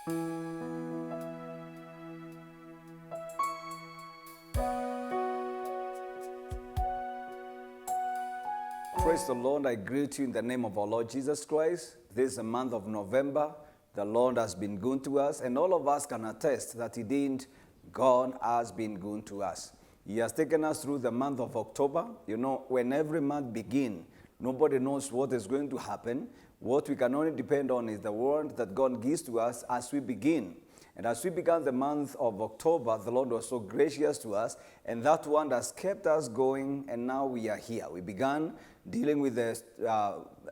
Praise the Lord. I greet you in the name of our Lord Jesus Christ. This is the month of November. The Lord has been good to us, and all of us can attest that indeed God has been good to us. He has taken us through the month of October. You know, when every month begins, nobody knows what is going to happen. What we can only depend on is the word that God gives to us as we begin. And as we began the month of October, the Lord was so gracious to us, and that one has kept us going, and now we are here. We began dealing with the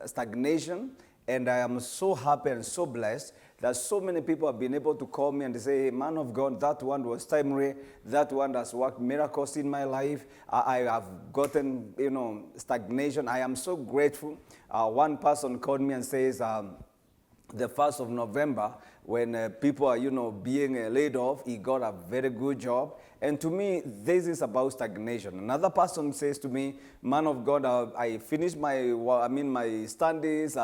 stagnation, and I am so happy and so blessed that so many people have been able to call me and say, hey, man of God, that one was timely, that one has worked miracles in my life. I have gotten, stagnation. I am so grateful. One person called me and says, the 1st of November, when people are, being laid off, he got a very good job. And to me, this is about stagnation. Another person says to me, man of God, I finished my studies,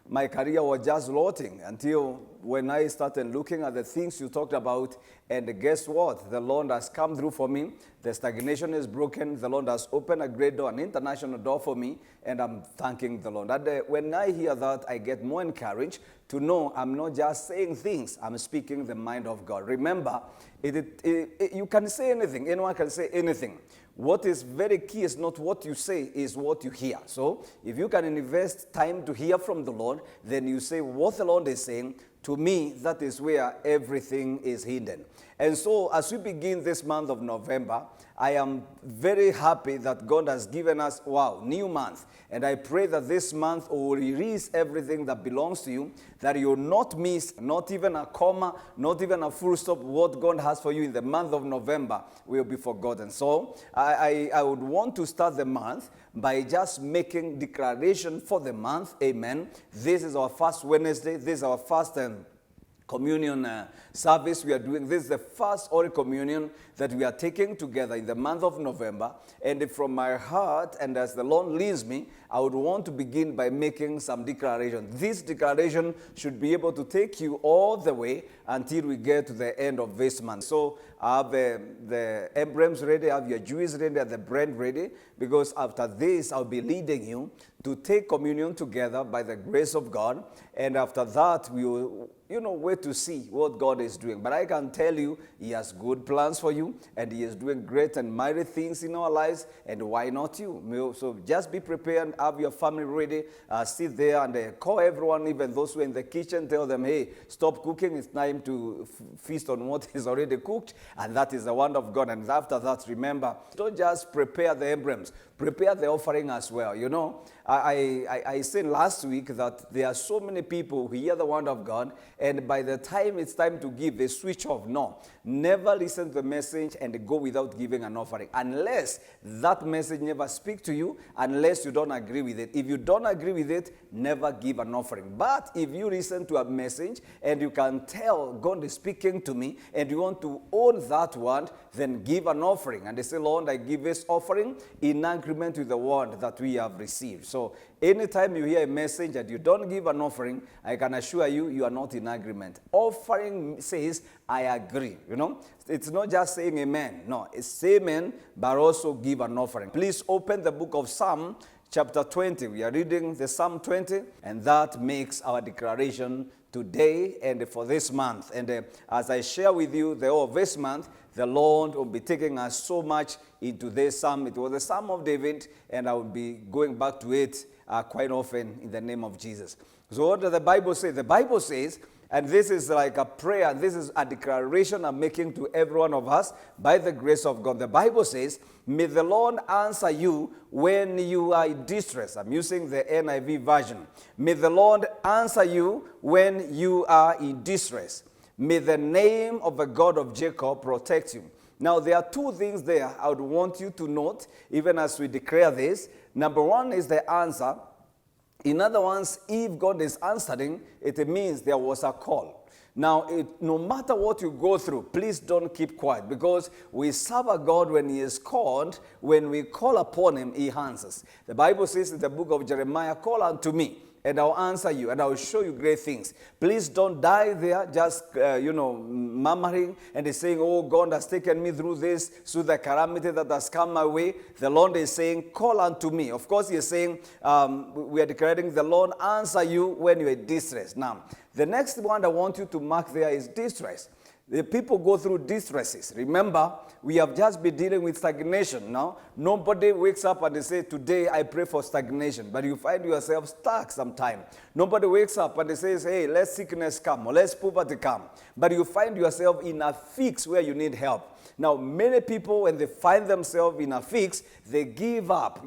my career was just rotting until when I started looking at the things you talked about, and guess what? The Lord has come through for me. The stagnation is broken. The Lord has opened a great door, an international door for me, and I'm thanking the Lord. And when I hear that, I get more encouraged to know I'm not just saying things, I'm speaking the mind of God. Remember, you can say anything. Anyone can say anything. What is very key is not what you say, is what you hear. So if you can invest time to hear from the Lord, then you say what the Lord is saying. To me, that is where everything is hidden. And so as we begin this month of November, I am very happy that God has given us, new month. And I pray that this month will release everything that belongs to you, that you will not miss, not even a comma, not even a full stop. What God has for you in the month of November will be forgotten. So I would want to start the month by just making declaration for the month. Amen. This is our first Wednesday. This is our first communion service we are doing. This is the first Holy Communion that we are taking together in the month of November. And from my heart, and as the Lord leads me, I would want to begin by making some declaration. This declaration should be able to take you all the way until we get to the end of this month. So I have the emblems ready, I have your juice ready, and the bread ready, because after this, I'll be leading you to take communion together by the grace of God. And after that, we will wait to see what God is doing. But I can tell you, He has good plans for you, and He is doing great and mighty things in our lives, and why not you? So just be prepared, have your family ready, sit there and call everyone, even those who are in the kitchen, tell them, hey, stop cooking, it's time to feast on what is already cooked, and that is the wonder of God. And after that, remember, don't just prepare the emblems, prepare the offering as well. I said last week that there are so many people who hear the word of God, and by the time it's time to give, they switch off. No, never listen to the message and go without giving an offering, unless that message never speaks to you, unless you don't agree with it. If you don't agree with it, never give an offering. But if you listen to a message and you can tell God is speaking to me, and you want to own that word, then give an offering. And they say, Lord, I give this offering in agreement with the word that we have received. So anytime you hear a message and you don't give an offering, I can assure you, you are not in agreement. Offering says, I agree. It's not just saying amen. No, it's say amen, but also give an offering. Please open the book of Psalm chapter 20. We are reading the Psalm 20, and that makes our declaration today and for this month. And as I share with you the whole of this month, the Lord will be taking us so much into this psalm. It was the Psalm of David, and I will be going back to it quite often in the name of Jesus. So what does the Bible say? The Bible says, and this is like a prayer, this is a declaration I'm making to every one of us by the grace of God. The Bible says, may the Lord answer you when you are in distress. I'm using the NIV version. May the Lord answer you when you are in distress. May the name of the God of Jacob protect you. Now, there are two things there I would want you to note, even as we declare this. Number one is the answer. In other words, if God is answering, it means there was a call. Now, no matter what you go through, please don't keep quiet, because we serve a God when He is called. When we call upon Him, He answers. The Bible says in the book of Jeremiah, call unto me, and I'll answer you, and I'll show you great things. Please don't die there just, murmuring and saying, oh, God has taken me through this, through the calamity that has come my way. The Lord is saying, call unto me. Of course, He is saying, we are declaring the Lord answer you when you are in distress. Now, the next one I want you to mark there is distress. The people go through distresses. Remember, we have just been dealing with stagnation now. Nobody wakes up and they say, today I pray for stagnation. But you find yourself stuck sometime. Nobody wakes up and they say, hey, let sickness come or let poverty come. But you find yourself in a fix where you need help. Now, many people, when they find themselves in a fix, they give up,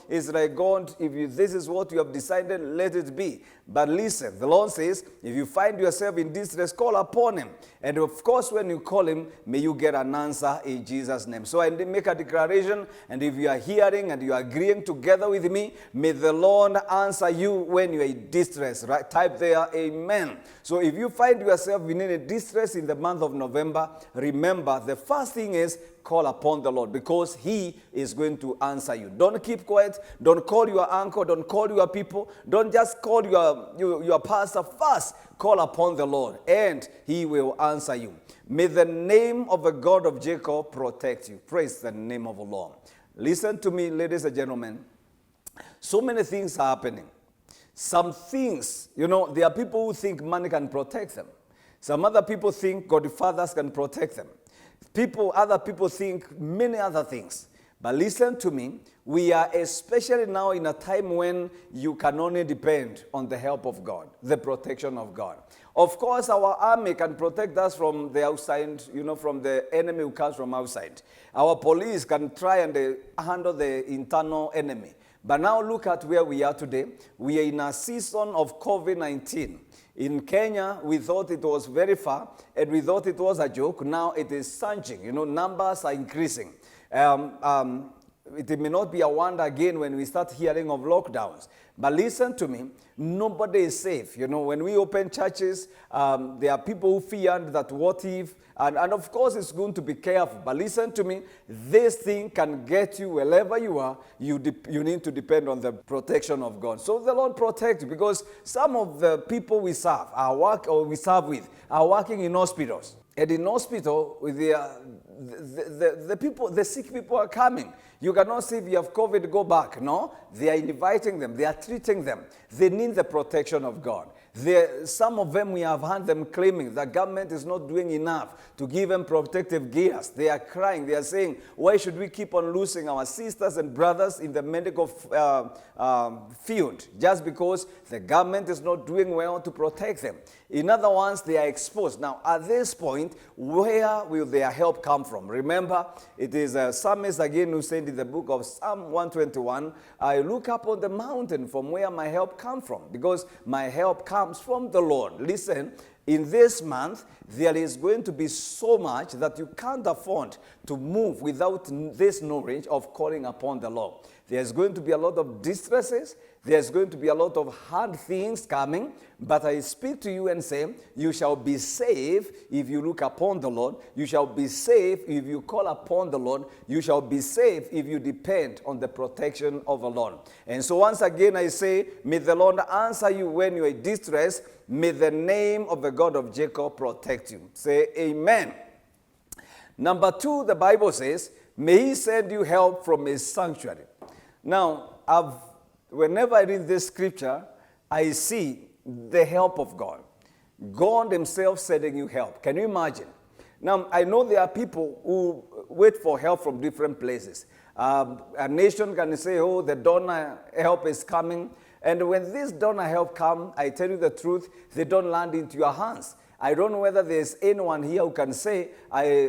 It's like, God, this is what you have decided, let it be. But listen, the Lord says, if you find yourself in distress, call upon Him. And of course, when you call Him, may you get an answer in Jesus' name. So I make a declaration, and if you are hearing and you are agreeing together with me, may the Lord answer you when you are in distress. Right? Type there, amen. So if you find yourself in any distress in the month of November, remember, the first thing is call upon the Lord, because He is going to answer you. Don't keep quiet. Don't call your uncle. Don't call your people. Don't just call your pastor. First, call upon the Lord, and He will answer you. May the name of the God of Jacob protect you. Praise the name of the Lord. Listen to me, ladies and gentlemen. So many things are happening. Some things, there are people who think money can protect them. Some other people think godfathers can protect them. Other people think many other things. But listen to me, we are especially now in a time when you can only depend on the help of God, the protection of God. Of course, our army can protect us from the outside, from the enemy who comes from outside. Our police can try and handle the internal enemy. But now look at where we are today. We are in a season of COVID-19. In Kenya, we thought it was very far, and we thought it was a joke. Now it is surging. Numbers are increasing. It may not be a wonder again when we start hearing of lockdowns. But listen to me, nobody is safe. When we open churches, there are people who fear that what if, and of course it's going to be careful. But listen to me, this thing can get you wherever you are. You need to depend on the protection of God. So the Lord protect you, because some of the people we serve are working in hospitals. And in hospital, the sick people are coming. You cannot say if you have COVID, go back. No, they are inviting them. They are treating them. They need the protection of God. Some of them, we have heard them claiming the government is not doing enough to give them protective gears. They are crying. They are saying, why should we keep on losing our sisters and brothers in the medical field just because the government is not doing well to protect them? In other words, they are exposed. Now, at this point, where will their help come from? Remember, it is a psalmist again who said in the book of Psalm 121, I look up on the mountain from where my help comes from, because my help comes from the Lord. Listen, in this month, there is going to be so much that you can't afford to move without this knowledge of calling upon the Lord. There's going to be a lot of distresses. There's going to be a lot of hard things coming. But I speak to you and say, you shall be safe if you look upon the Lord. You shall be safe if you call upon the Lord. You shall be safe if you depend on the protection of the Lord. And so once again I say, may the Lord answer you when you are in distress. May the name of the God of Jacob protect you. Say amen. Number 2, the Bible says, may He send you help from His sanctuary. Now, whenever I read this scripture, I see the help of God. God Himself sending you help. Can you imagine? Now, I know there are people who wait for help from different places. A nation can say, oh, the donor help is coming. And when this donor help come, I tell you the truth, they don't land into your hands. I don't know whether there's anyone here who can say,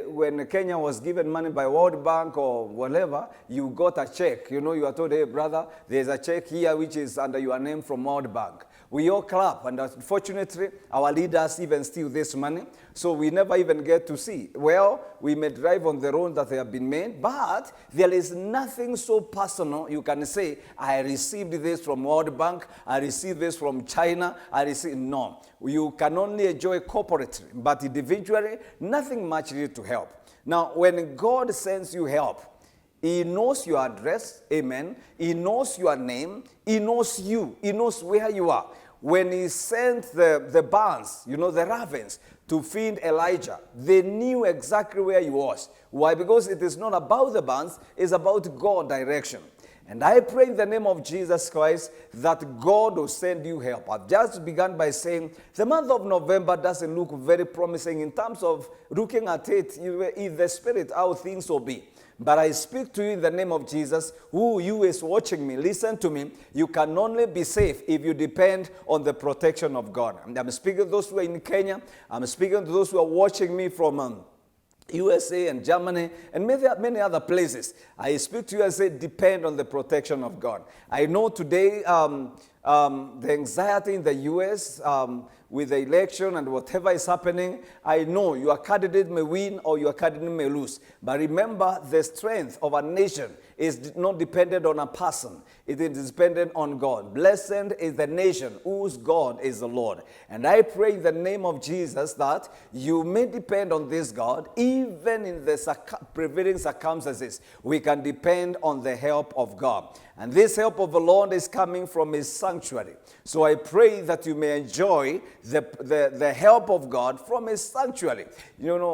when Kenya was given money by World Bank or whatever, you got a check. You are told, hey, brother, there's a check here which is under your name from World Bank. We all clap, and unfortunately, our leaders even steal this money, so we never even get to see. Well, we may drive on the road that they have been made, but there is nothing so personal you can say, I received this from World Bank, I received this from China, no. You can only enjoy corporately, but individually, nothing much needed to help. Now, when God sends you help, He knows your address, amen. He knows your name. He knows you. He knows where you are. when he sent the barns, the ravens, to feed Elijah, they knew exactly where he was. Why? Because it is not about the barns, it's about God's direction. And I pray in the name of Jesus Christ that God will send you help. I've just begun by saying the month of November doesn't look very promising in terms of looking at it in the spirit, how things will be. But I speak to you in the name of Jesus, who you is watching me, listen to me. You can only be safe if you depend on the protection of God. I'm speaking to those who are in Kenya. I'm speaking to those who are watching me from USA and Germany and many other places. I speak to you and say, depend on the protection of God. I know today the anxiety in the US with the election and whatever is happening, I know your candidate may win or your candidate may lose. But remember, the strength of a nation is not dependent on a person. It is dependent on God. Blessed is the nation whose God is the Lord. And I pray in the name of Jesus that you may depend on this God, even in the prevailing circumstances. We can depend on the help of God. And this help of the Lord is coming from his sanctuary. So I pray that you may enjoy the help of God from his sanctuary.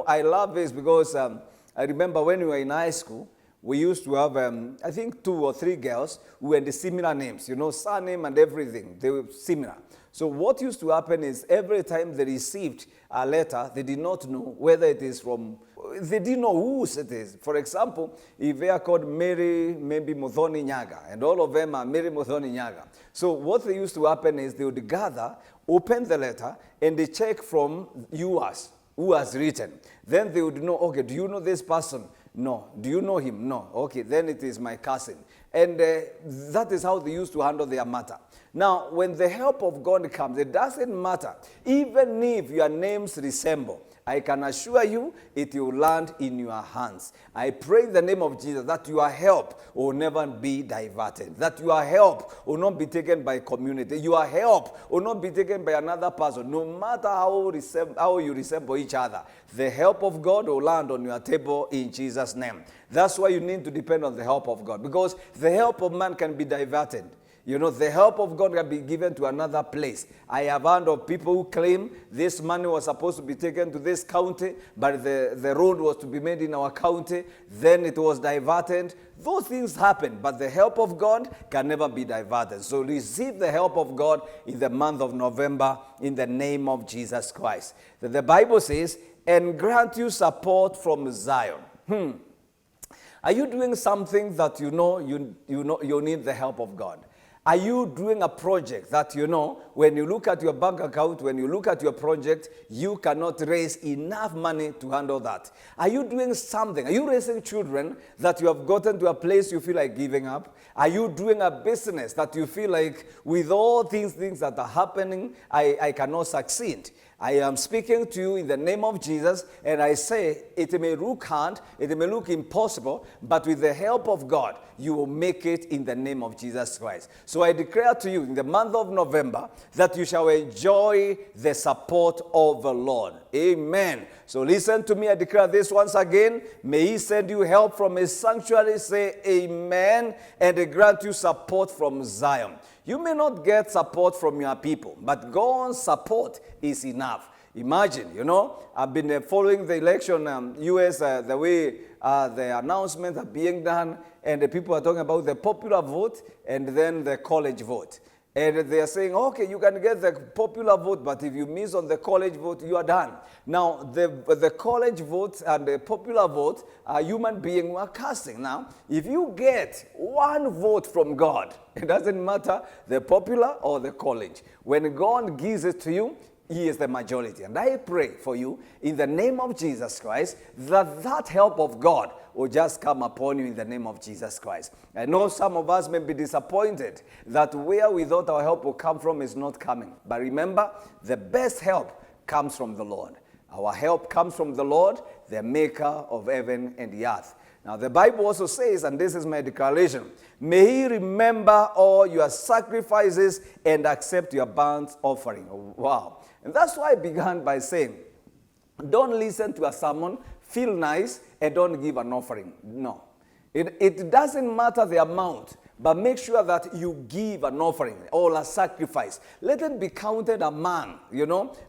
I love this because I remember when we were in high school, we used to have, I think, 2 or 3 girls who had the similar names, surname and everything. They were similar. So what used to happen is every time they received a letter, they did not know whether it is from, they didn't know whose it is. For example, if they are called Mary, maybe Muthoni Nyaga, and all of them are Mary Muthoni Nyaga. So what they used to happen is they would gather, open the letter, and they check from yours, who has written. Then they would know, okay, do you know this person? No. Do you know him? No. Okay, then it is my cousin. And that is how they used to handle their matter. Now, when the help of God comes, it doesn't matter. Even if your names resemble, I can assure you it will land in your hands. I pray in the name of Jesus that your help will never be diverted. That your help will not be taken by community. Your help will not be taken by another person. No matter how you resemble each other, the help of God will land on your table in Jesus' name. That's why you need to depend on the help of God. Because the help of man can be diverted. The help of God can be given to another place. I have heard of people who claim this money was supposed to be taken to this county, but the road was to be made in our county. Then it was diverted. Those things happen, but the help of God can never be diverted. So receive the help of God in the month of November in the name of Jesus Christ. The Bible says, and grant you support from Zion. Are you doing something that you need the help of God? Are you doing a project that when you look at your bank account, when you look at your project, you cannot raise enough money to handle that? Are you doing something? Are you raising children that you have gotten to a place you feel like giving up? Are you doing a business that you feel like with all these things that are happening, I cannot succeed? I am speaking to you in the name of Jesus, and I say it may look hard, it may look impossible, but with the help of God, you will make it in the name of Jesus Christ. So I declare to you in the month of November that you shall enjoy the support of the Lord. Amen. So listen to me, I declare this once again. May he send you help from his sanctuary, say amen, and grant you support from Zion. You may not get support from your people, but God's support is enough. Imagine, I've been following the election, U.S., the way the announcements are being done, and the people are talking about the popular vote and then the college vote. And they are saying, okay, you can get the popular vote, but if you miss on the college vote, you are done. Now, the college vote and the popular vote are human beings who are casting. Now, if you get one vote from God, it doesn't matter the popular or the college. When God gives it to you, he is the majority. And I pray for you in the name of Jesus Christ that help of God will just come upon you in the name of Jesus Christ. I know some of us may be disappointed that where we thought our help will come from is not coming. But remember, the best help comes from the Lord. Our help comes from the Lord, the maker of heaven and the earth. Now the Bible also says, and this is my declaration, may he remember all your sacrifices and accept your burnt offering. Wow. And that's why I began by saying, don't listen to a sermon, feel nice, and don't give an offering. No. It doesn't matter the amount, but make sure that you give an offering or a sacrifice. Let it be counted among,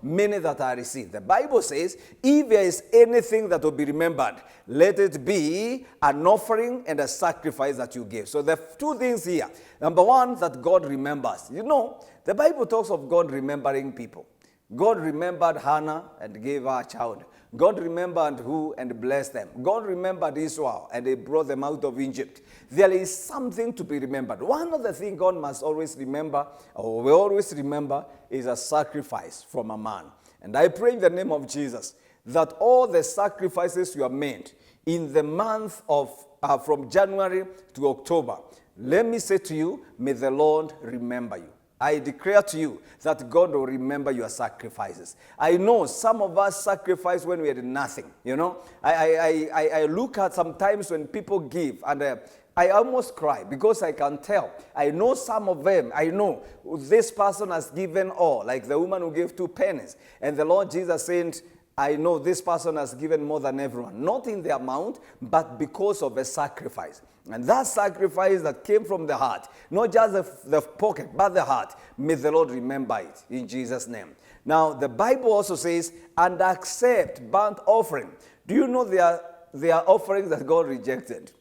many that are received. The Bible says, if there is anything that will be remembered, let it be an offering and a sacrifice that you give. So the two things here. Number one, that God remembers. The Bible talks of God remembering people. God remembered Hannah and gave her a child. God remembered who and blessed them. God remembered Israel and he brought them out of Egypt. There is something to be remembered. One of the things God must always remember, or we always remember, is a sacrifice from a man. And I pray in the name of Jesus that all the sacrifices you have made in the month of from January to October, let me say to you, may the Lord remember you. I declare to you that God will remember your sacrifices. I know some of us sacrifice when we had nothing. I look at sometimes when people give and I almost cry because I can tell. I know some of them. I know this person has given all, like the woman who gave 2 pennies. And the Lord Jesus said, I know this person has given more than everyone. Not in the amount, but because of a sacrifice. And that sacrifice that came from the heart, not just the pocket, but the heart, may the Lord remember it in Jesus' name. Now, the Bible also says, and accept burnt offering. Do you know there are offerings that God rejected?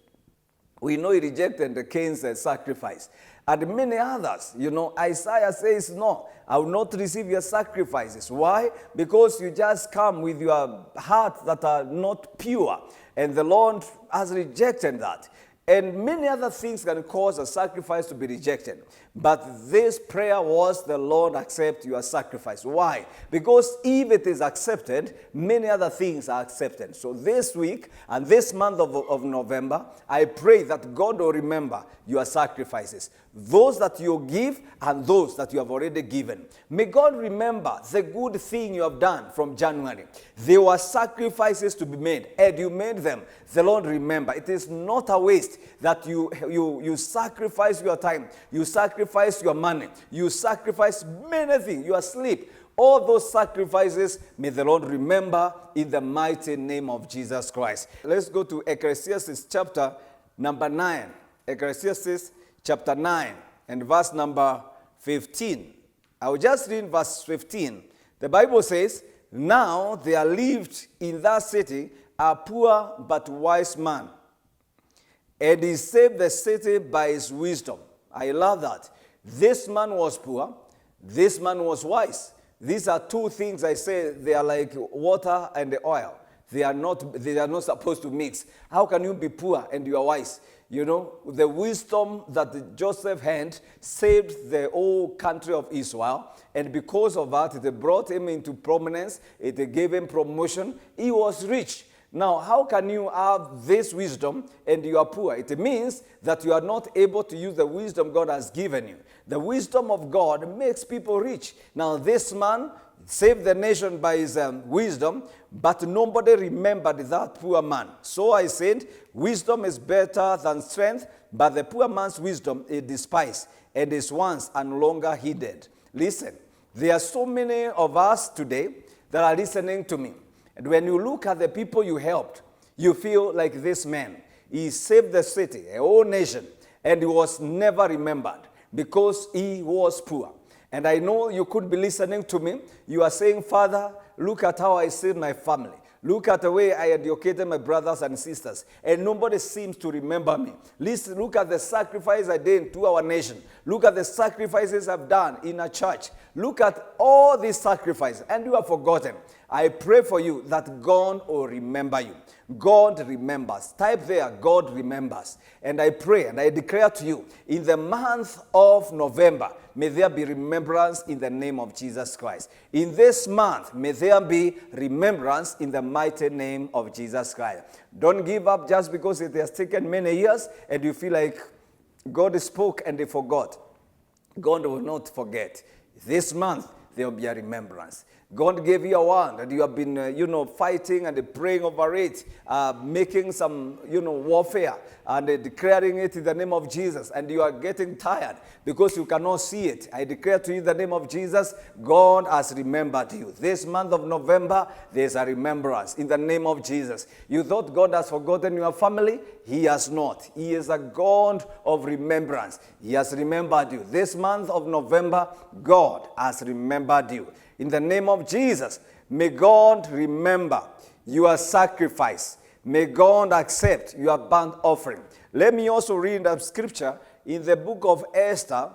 We know he rejected the Cain's sacrifice. And many others, Isaiah says, no, I will not receive your sacrifices. Why? Because you just come with your heart that are not pure. And the Lord has rejected that. And many other things can cause a sacrifice to be rejected. But this prayer was, the Lord accept your sacrifice. Why? Because if it is accepted, many other things are accepted. So this week and this month of November, I pray that God will remember your sacrifices. Those that you give and those that you have already given. May God remember the good thing you have done from January. There were sacrifices to be made, and you made them. The Lord remember. It is not a waste that you sacrifice your time, you sacrifice your money, you sacrifice many things, your sleep. All those sacrifices, may the Lord remember in the mighty name of Jesus Christ. Let's go to Ecclesiastes chapter number 9. Ecclesiastes chapter 9 and verse number 15. I will just read verse 15. The Bible says, now there lived in that city a poor but wise man, and he saved the city by his wisdom. I love that. This man was poor. This man was wise. These are two things I say, they are like water and the oil. They are not supposed to mix. How can you be poor and you are wise? The wisdom that Joseph had saved the whole country of Israel. And because of that, it brought him into prominence. It gave him promotion. He was rich. Now, how can you have this wisdom and you are poor? It means that you are not able to use the wisdom God has given you. The wisdom of God makes people rich. Now, this man saved the nation by his wisdom, but nobody remembered that poor man. So I said, wisdom is better than strength, but the poor man's wisdom is despised and is once and longer heeded. Listen, there are so many of us today that are listening to me. And when you look at the people you helped, you feel like this man. He saved the city, a whole nation, and he was never remembered because he was poor. And I know you could be listening to me. You are saying, Father, look at how I saved my family. Look at the way I educated my brothers and sisters. And nobody seems to remember me. Listen, look at the sacrifice I did to our nation. Look at the sacrifices I've done in a church. Look at all these sacrifices. And you have forgotten. I pray for you that God will remember you. God remembers. Type there, God remembers. And I pray and I declare to you, in the month of November, may there be remembrance in the name of Jesus Christ. In this month, may there be remembrance in the mighty name of Jesus Christ. Don't give up just because it has taken many years and you feel like God spoke and they forgot. God will not forget. This month, there will be a remembrance. God gave you a word and you have been, fighting and praying over it, making some, warfare and declaring it in the name of Jesus, and you are getting tired because you cannot see it. I declare to you in the name of Jesus, God has remembered you. This month of November, there's a remembrance in the name of Jesus. You thought God has forgotten your family? He has not. He is a God of remembrance. He has remembered you. This month of November, God has remembered you. In the name of Jesus, may God remember your sacrifice. May God accept your burnt offering. Let me also read the scripture in the book of Esther.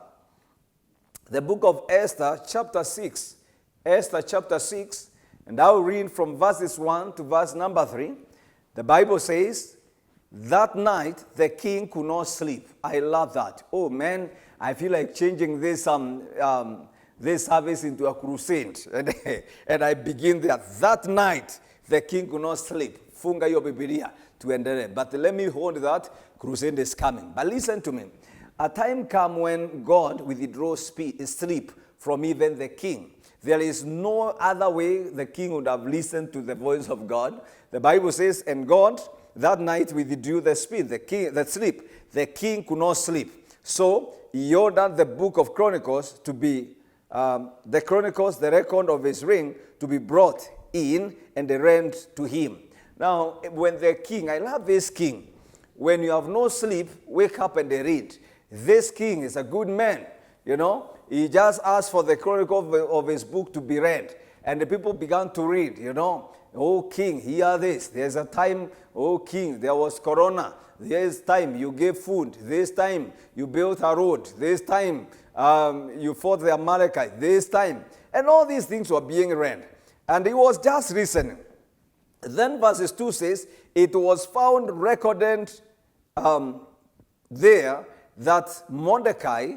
The book of Esther, chapter 6. Esther, chapter 6. And I'll read from verses 1 to verse number 3. The Bible says, that night the king could not sleep. I love that. Oh man, I feel like changing this service into a crusade. And I begin there. That night the king could not sleep. Funga yo Biblia tuendelee. But let me hold that. Crusade is coming. But listen to me. A time comes when God withdraws sleep from even the king. There is no other way the king would have listened to the voice of God. The Bible says, and God that night withdrew the sleep. The king could not sleep. So he ordered the book of Chronicles to be, the record of his reign, to be brought in and read to him. Now, when the king, I love this king, when you have no sleep, wake up and read. This king is a good man, He just asked for the chronicle of his book to be read. And the people began to read, Oh, king, hear this. There's a time, oh, king, there was corona. This time you gave food. This time you built a road. This time you fought the Amalekite. This time. And all these things were being read. And he was just listening. Then verses 2 says, it was found recorded there that Mordecai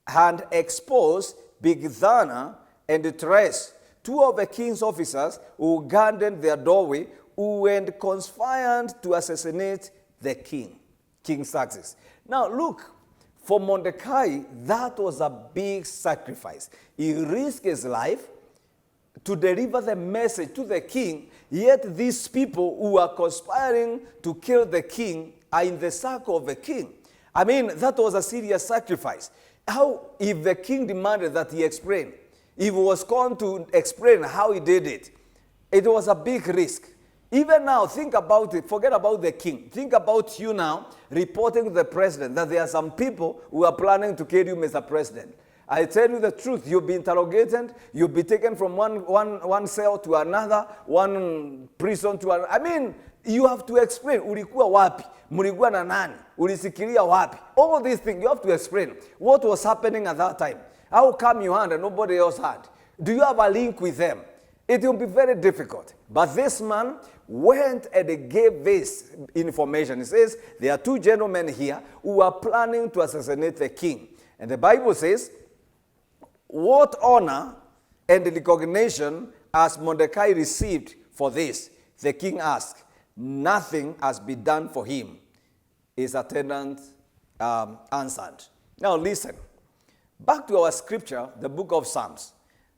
had exposed Bigthana and Teresh, two of the king's officers who guarded their doorway, who had conspired to assassinate the king, King Xerxes. Now look, for Mordecai, that was a big sacrifice. He risked his life to deliver the message to the king, yet these people who are conspiring to kill the king are in the circle of the king. I mean, that was a serious sacrifice. How, if the king demanded that he explain, if he was going to explain how he did it, it was a big risk. Even now, think about it. Forget about the king. Think about you now reporting to the president that there are some people who are planning to kill you, Mr. President. I tell you the truth, you'll be interrogated, you'll be taken from one cell to another, one prison to another. I mean, you have to explain, ulikuwa wapi, mulikuwa na nani, ulisikilia wapi. All these things, you have to explain what was happening at that time. How come you had and nobody else had? Do you have a link with them? It will be very difficult. But this man went and gave this information. He says, there are two gentlemen here who are planning to assassinate the king. And the Bible says, what honor and recognition has Mordecai received for this? The king asked. Nothing has been done for him. His attendant answered. Now listen, back to our scripture, the book of Psalms,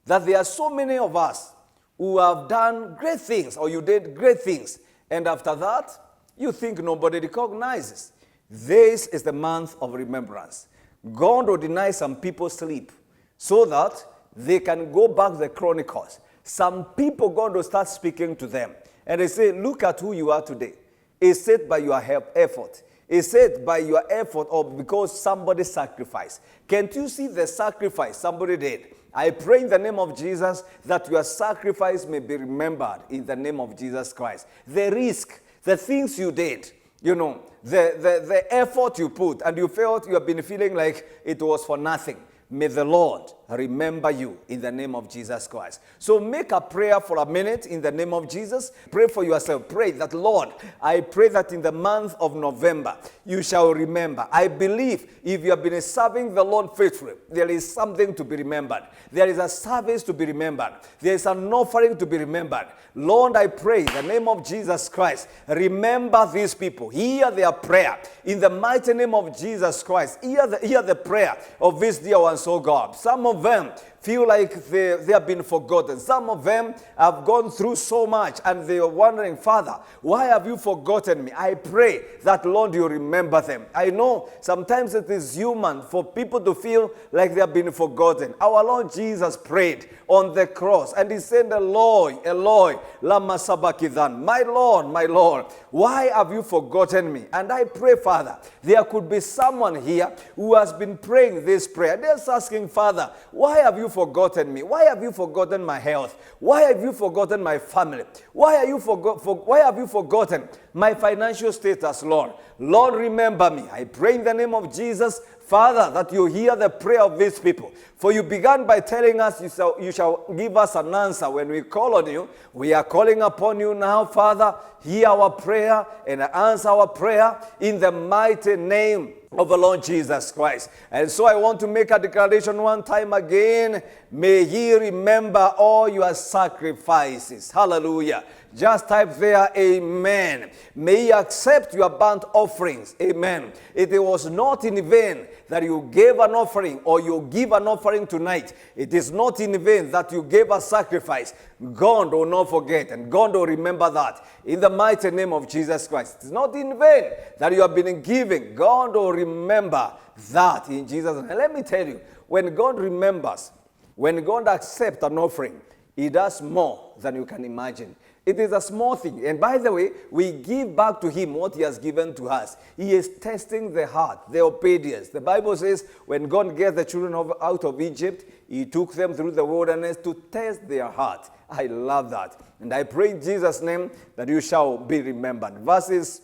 that there are so many of us who have done great things, or you did great things, and after that, you think nobody recognizes. This is the month of remembrance. God will deny some people sleep, so that they can go back to the Chronicles. Some people, God will start speaking to them. And they say, look at who you are today. It's said by your effort. It's said by your effort or because somebody sacrificed. Can't you see the sacrifice somebody did? I pray in the name of Jesus that your sacrifice may be remembered in the name of Jesus Christ. The risk, the things you did, the effort you put, and you felt you have been feeling like it was for nothing. May the Lord remember you in the name of Jesus Christ. So make a prayer for a minute in the name of Jesus. Pray for yourself. Pray that, Lord, I pray that in the month of November, you shall remember. I believe if you have been serving the Lord faithfully, there is something to be remembered. There is a service to be remembered. There is an offering to be remembered. Lord, I pray in the name of Jesus Christ, remember these people. Hear their prayer. In the mighty name of Jesus Christ, hear the prayer of this dear ones, oh God. Some of them feel like they have been forgotten. Some of them have gone through so much and they are wondering, Father, why have you forgotten me? I pray that, Lord, you remember them. I know sometimes it is human for people to feel like they have been forgotten. Our Lord Jesus prayed on the cross and he said, Eloi, Eloi, lama sabachthani. My Lord, why have you forgotten me? And I pray, Father, there could be someone here who has been praying this prayer. They're asking, Father, why have you forgotten me? Why have you forgotten my health? Why have you forgotten my family? Why have you forgotten my financial status, Lord? Lord, remember me. I pray in the name of Jesus, Father, that you hear the prayer of these people. For you began by telling us you shall give us an answer when we call on you. We are calling upon you now, Father. Hear our prayer and answer our prayer in the mighty name of the Lord Jesus Christ. And so I want to make a declaration one time again. May He remember all your sacrifices. Hallelujah. Just type there, amen. May He accept your burnt offerings. Amen. It was not in vain that you gave an offering or you give an offering tonight. It is not in vain that you gave a sacrifice. God will not forget and God will remember that in the mighty name of Jesus Christ. It's not in vain that you have been giving. God will remember that in Jesus' name. And let me tell you, when God remembers, when God accepts an offering, He does more than you can imagine. It is a small thing. And by the way, we give back to Him what He has given to us. He is testing the heart, the obedience. The Bible says when God gave the children out of Egypt, He took them through the wilderness to test their heart. I love that. And I pray in Jesus' name that you shall be remembered. Verses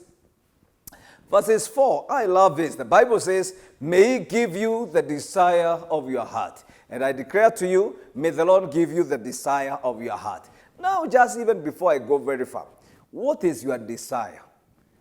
4, I love this. The Bible says, may He give you the desire of your heart. And I declare to you, may the Lord give you the desire of your heart. Now, just even before I go very far, what is your desire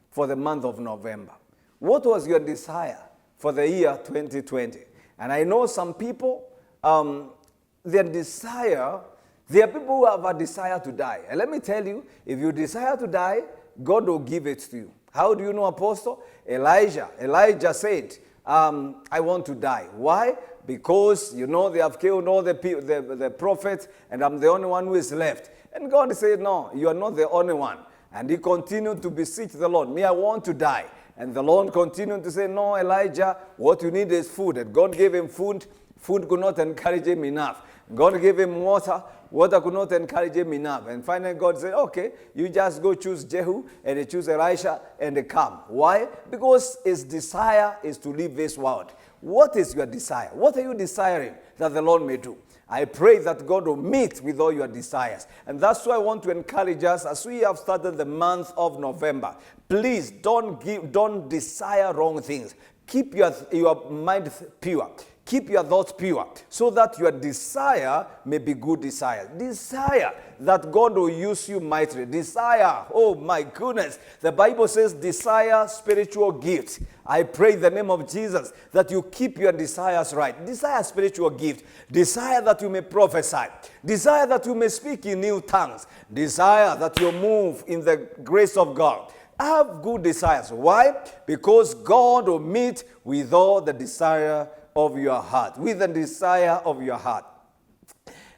for the month of November? What was your desire for the year 2020? And I know some people, their desire, there are people who have a desire to die. And let me tell you, if you desire to die, God will give it to you. How do you know, Apostle? Elijah said, I want to die. Why? Because, they have killed all the prophets, and I'm the only one who is left. And God said, no, you are not the only one. And he continued to beseech the Lord, me, I want to die. And the Lord continued to say, no, Elijah, what you need is food. And God gave him food. Food could not encourage him enough. God gave him water. Water could not encourage him enough. And finally God said, okay, you just go choose Jehu and you choose Elisha and they come. Why? Because his desire is to leave this world. What is your desire? What are you desiring that the Lord may do? I pray that God will meet with all your desires. And that's why I want to encourage us as we have started the month of November. Please don't desire wrong things. Keep your mind pure. Keep your thoughts pure so that your desire may be good desire. Desire that God will use you mightily. Desire, oh my goodness. The Bible says desire spiritual gifts. I pray in the name of Jesus that you keep your desires right. Desire spiritual gift. Desire that you may prophesy. Desire that you may speak in new tongues. Desire that you move in the grace of God. Have good desires. Why? Because God will meet with all the desire of your heart, with the desire of your heart.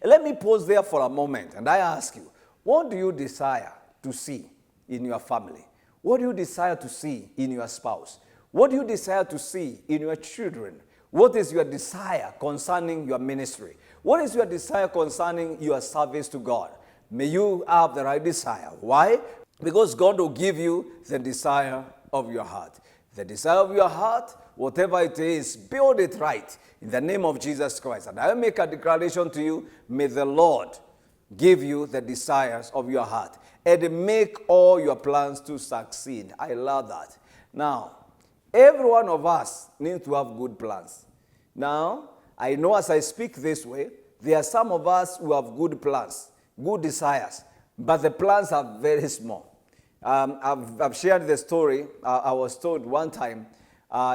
Let me pause there for a moment and I ask you, what do you desire to see in your family? What do you desire to see in your spouse? What do you desire to see in your children? What is your desire concerning your ministry? What is your desire concerning your service to God? May you have the right desire. Why? Because God will give you the desire of your heart. The desire of your heart, whatever it is, build it right in the name of Jesus Christ. And I will make a declaration to you, may the Lord give you the desires of your heart and make all your plans to succeed. I love that. Now, every one of us needs to have good plans. Now, I know as I speak this way, there are some of us who have good plans, good desires, but the plans are very small. I've shared the story. I was told one time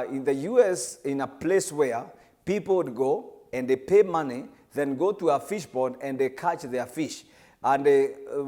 in the U.S., in a place where people would go and they pay money, then go to a fish pond and they catch their fish. And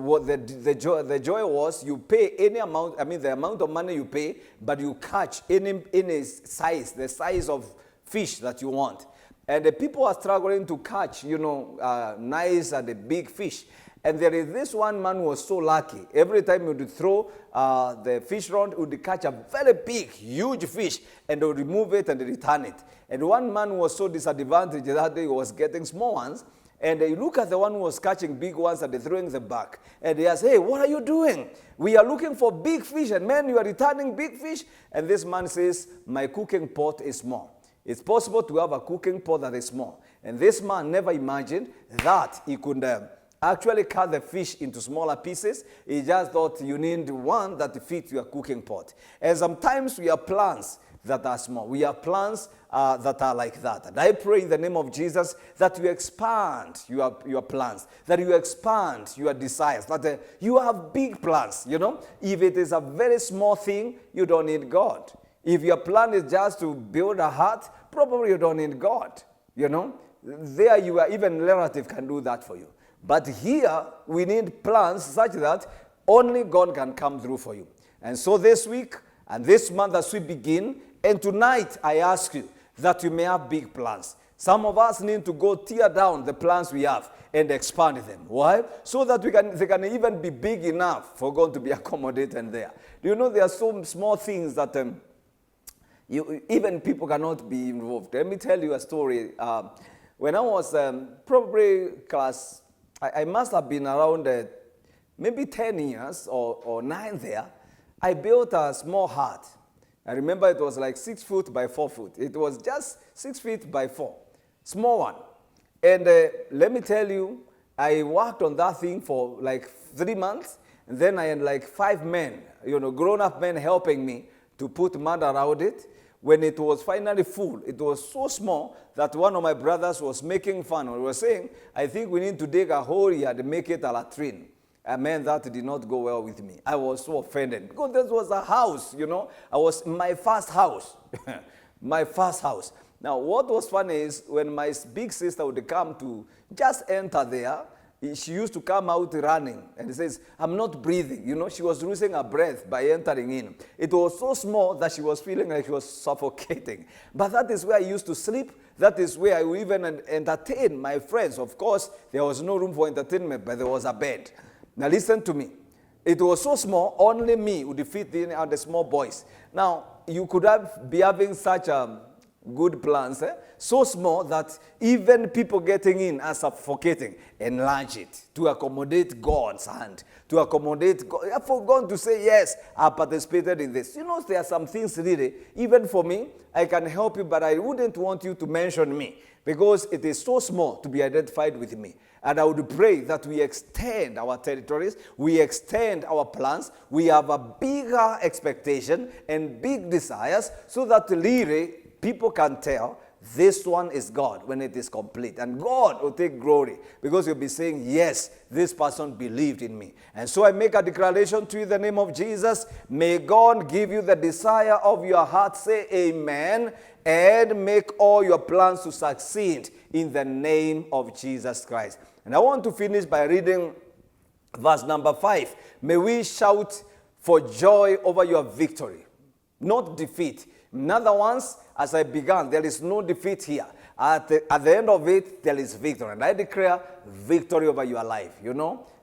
what the joy was, you pay any amount, the amount of money you pay, but you catch any size, the size of fish that you want. And the people are struggling to catch, nice and the big fish. And there is this one man who was so lucky. Every time he would throw the fish rod, he would catch a very big, huge fish, and they would remove it and return it. And one man was so disadvantaged that day he was getting small ones. And you look at the one who was catching big ones and they're throwing them back. And they ask, hey, what are you doing? We are looking for big fish, and man, you are returning big fish. And this man says, my cooking pot is small. It's possible to have a cooking pot that is small. And this man never imagined that he could actually cut the fish into smaller pieces. He just thought you need one that fits your cooking pot. And sometimes we have plans that are small. We have plans that are like that. And I pray in the name of Jesus that you expand your plans, that you expand your desires, that you have big plans. If it is a very small thing, you don't need God. If your plan is just to build a hut, probably you don't need God. There you are, even relative can do that for you. But here, we need plans such that only God can come through for you. And so this week and this month as we begin, and tonight I ask you that you may have big plans. Some of us need to go tear down the plans we have and expand them. Why? So that they can even be big enough for God to be accommodated there. Do you know there are some small things that even people cannot be involved? Let me tell you a story. When I was probably class, I must have been around maybe 10 years or 9 there, I built a small hut. I remember it was like 6 foot by 4 foot. It was just 6 feet by 4. Small one. And let me tell you, I worked on that thing for like 3 months. And then I had like 5 men, grown-up men helping me to put mud around it. When it was finally full, it was so small that one of my brothers was making fun. He was saying, I think we need to dig a hole here to make it a latrine. That did not go well with me. I was so offended because this was a house, I was my first house. My first house. Now, what was funny is when my big sister would come to just enter there, she used to come out running and says, I'm not breathing. She was losing her breath by entering in. It was so small that she was feeling like she was suffocating. But that is where I used to sleep. That is where I would even entertain my friends. Of course, there was no room for entertainment, but there was a bed. Now listen to me. It was so small, only me would fit in and the small boys. Now, you could be having such good plans, so small that even people getting in are suffocating. Enlarge it to accommodate God's hand, to accommodate God. For God to say, yes, I participated in this. There are some things really, even for me, I can help you, but I wouldn't want you to mention me because it is so small to be identified with me. And I would pray that we extend our territories, we extend our plans, we have a bigger expectation and big desires so that really people can tell this one is God when it is complete. And God will take glory because you'll be saying, yes, this person believed in me. And so I make a declaration to you in the name of Jesus. May God give you the desire of your heart. Say amen. And make all your plans to succeed in the name of Jesus Christ. And I want to finish by reading verse number 5. May we shout for joy over your victory, not defeat. In other words, as I began, there is no defeat here. At the end of it, there is victory. And I declare victory over your life.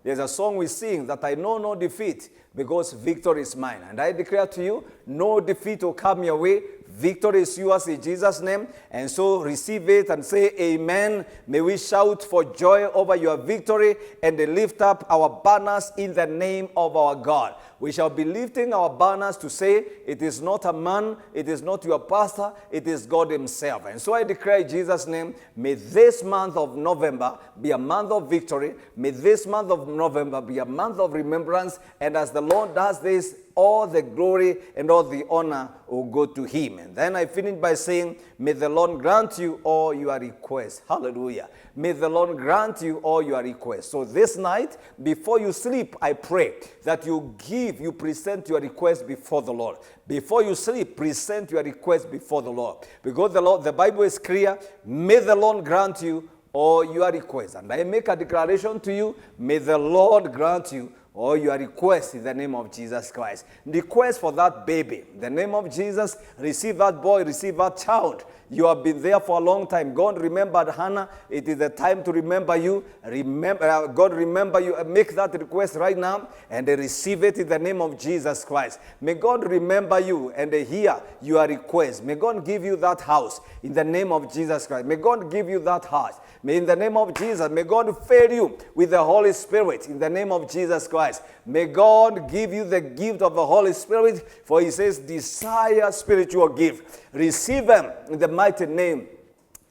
There's a song we sing that I know no defeat because victory is mine. And I declare to you, no defeat will come your way. Victory is yours in Jesus' name. And so receive it and say amen. May we shout for joy over your victory and lift up our banners in the name of our God. We shall be lifting our banners to say, it is not a man, it is not your pastor, it is God himself. And so I declare in Jesus' name, may this month of November be a month of victory. May this month of November be a month of remembrance. And as the Lord does this, all the glory and all the honor will go to him. And then I finish by saying, may the Lord grant you all your requests. Hallelujah. May the Lord grant you all your requests. So this night, before you sleep, I pray that you present your request before the Lord. Before you sleep, present your request before the Lord. Because the Bible is clear, may the Lord grant you all your requests. And I make a declaration to you, may the Lord grant you or your request in the name of Jesus Christ. Request for that baby. In the name of Jesus, receive that boy, receive that child. You have been there for a long time. God remembered Hannah. It is the time to remember you. God remember you. Make that request right now and receive it in the name of Jesus Christ. May God remember you and hear your request. May God give you that house in the name of Jesus Christ. May God give you that house. May in the name of Jesus, may God fill you with the Holy Spirit in the name of Jesus Christ. May God give you the gift of the Holy Spirit, for he says, desire spiritual gift. Receive them in the mighty name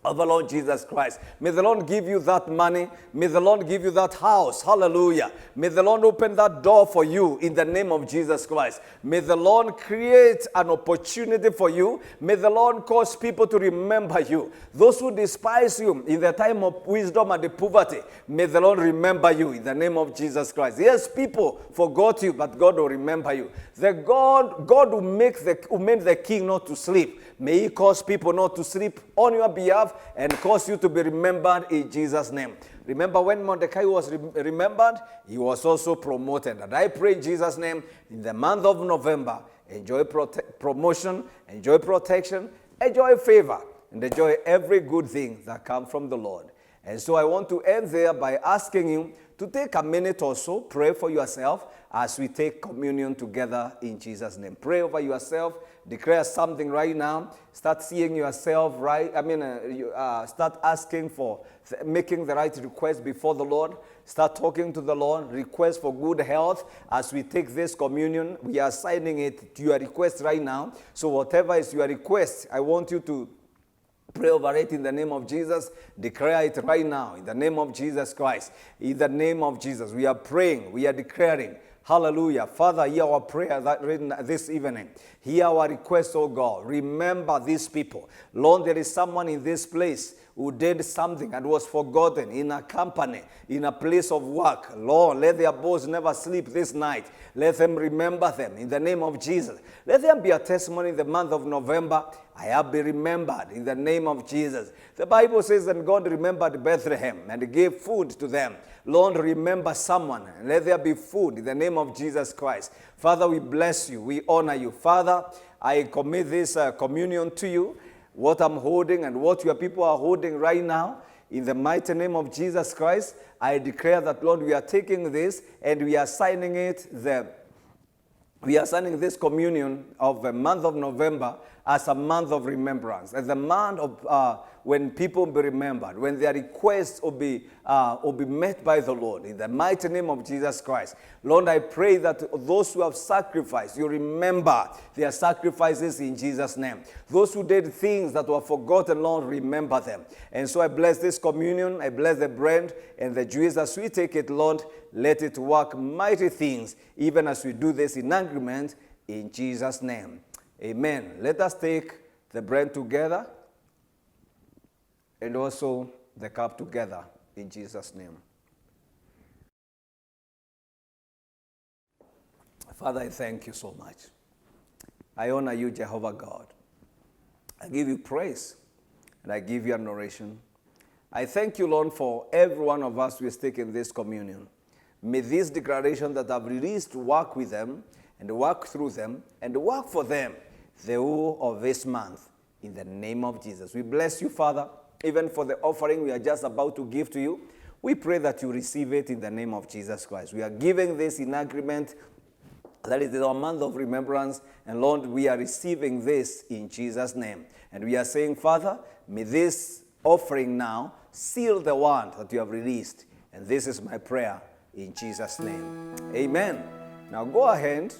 of the Lord Jesus Christ. May the Lord give you that money. May the Lord give you that house. Hallelujah. May the Lord open that door for you in the name of Jesus Christ. May the Lord create an opportunity for you. May the Lord cause people to remember you. Those who despise you in the time of wisdom and the poverty, may the Lord remember you in the name of Jesus Christ. Yes, people forgot you, but God will remember you. God will make the king not to sleep. May he cause people not to sleep on your behalf and cause you to be remembered in Jesus' name. Remember when Mordecai was remembered, he was also promoted. And I pray in Jesus' name, in the month of November, enjoy promotion, enjoy protection, enjoy favor, and enjoy every good thing that comes from the Lord. And so I want to end there by asking you to take a minute or so, pray for yourself as we take communion together in Jesus' name. Pray over yourself. Declare something right now. Start seeing yourself right. Start asking for, making the right request before the Lord. Start talking to the Lord. Request for good health. As we take this communion, we are signing it to your request right now. So whatever is your request, I want you to pray over it in the name of Jesus. Declare it right now in the name of Jesus Christ. In the name of Jesus, we are praying. We are declaring. Hallelujah. Father, hear our prayer that written this evening. Hear our request, oh God. Remember these people. Lord, there is someone in this place who did something and was forgotten in a company, in a place of work. Lord, let their boss never sleep this night. Let them remember them in the name of Jesus. Let them be a testimony in the month of November. I have been remembered in the name of Jesus. The Bible says that God remembered Bethlehem and gave food to them. Lord, remember someone and let there be food in the name of Jesus Christ. Father, we bless you. We honor you. Father, I commit this communion to you, what I'm holding and what your people are holding right now. In the mighty name of Jesus Christ, I declare that, Lord, we are taking this and we are signing it we are signing this communion of the month of November as a month of remembrance, as a month of when people will be remembered, when their requests will be met by the Lord. In the mighty name of Jesus Christ. Lord, I pray that those who have sacrificed, you remember their sacrifices in Jesus' name. Those who did things that were forgotten, Lord, remember them. And so I bless this communion, I bless the bread and the juice as we take it, Lord. Let it work mighty things, even as we do this in agreement, in Jesus' name. Amen. Let us take the bread together and also the cup together in Jesus' name. Father, I thank you so much. I honor you, Jehovah God. I give you praise and I give you adoration. I thank you, Lord, for every one of us who is taking this communion. May this declaration that I've released work with them and work through them and work for them the whole of this month in the name of Jesus. We bless you, Father, even for the offering we are just about to give to you. We pray that you receive it in the name of Jesus Christ. We are giving this in agreement that it is our month of remembrance, and Lord, we are receiving this in Jesus' name. And we are saying, Father, may this offering now seal the one that you have released. And this is my prayer in Jesus' name. Amen. Now go ahead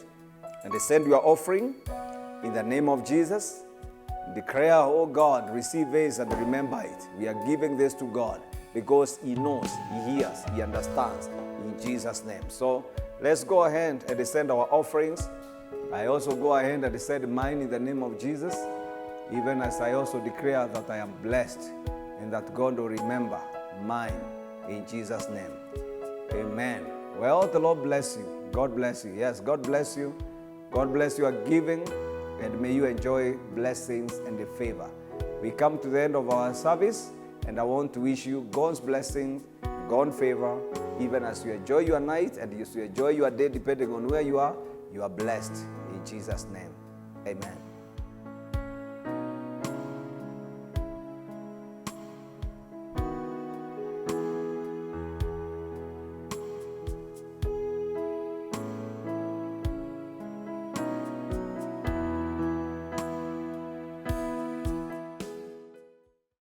and send your offering in the name of Jesus. Declare, oh God, receive this and remember it. We are giving this to God because He knows, He hears, He understands in Jesus' name. So let's go ahead and send our offerings. I also go ahead and send mine in the name of Jesus, even as I also declare that I am blessed and that God will remember mine in Jesus' name. Amen. Well, the Lord bless you. God bless you. Yes, God bless you. God bless your giving, and may you enjoy blessings and the favor. We come to the end of our service, and I want to wish you God's blessings, God's favor Even as you enjoy your night and as you enjoy your day, depending on where you are blessed. In Jesus' name, amen.